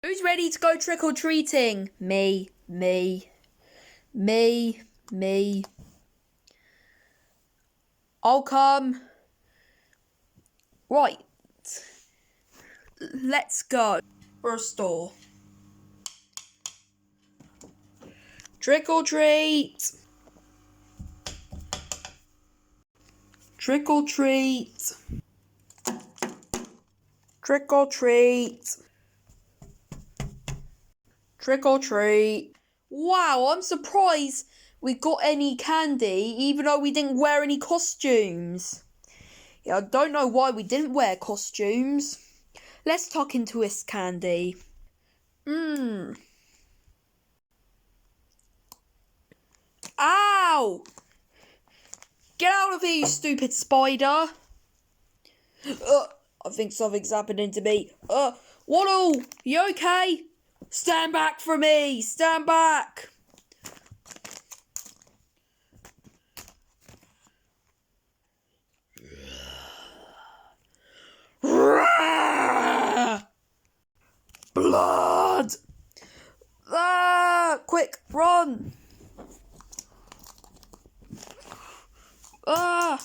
Who's ready to go trick-or-treating? Me. I'll come. Right. Let's go. For a store. Trick-or-treat. Trick-or-treat. Trick-or-treat. Trick-or-treat. Wow, I'm surprised we got any candy, even though we didn't wear any costumes. Yeah, I don't know why we didn't wear costumes. Let's tuck into this candy. Ow! Get out of here, you stupid spider. I think something's happening to me. Waddle, you okay? Stand back from me! Stand back! Blood! Quick, run! Ow!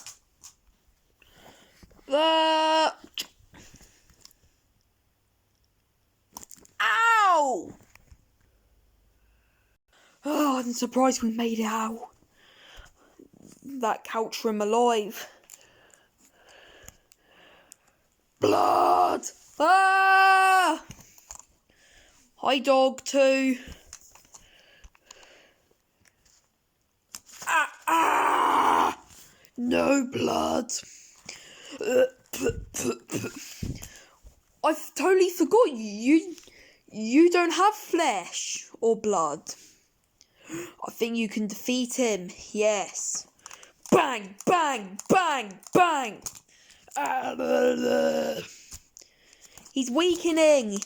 Oh, I'm surprised we made it out. That couch room alive. Blood! Ah! Hi, dog, too. No blood. I totally forgot you don't have flesh or blood. I think you can defeat him. Yes. Bang, bang, bang, bang. He's weakening.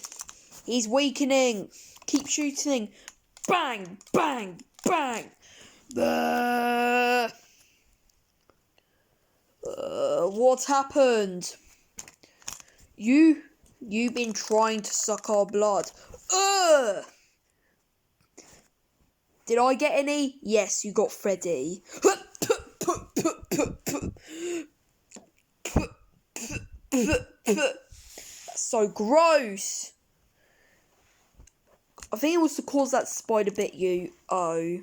He's weakening. Keep shooting. Bang, bang, bang. What happened? You've been trying to suck our blood. Did I get any? Yes, you got Freddy. That's so gross. I think it was the cause that spider bit you. Oh.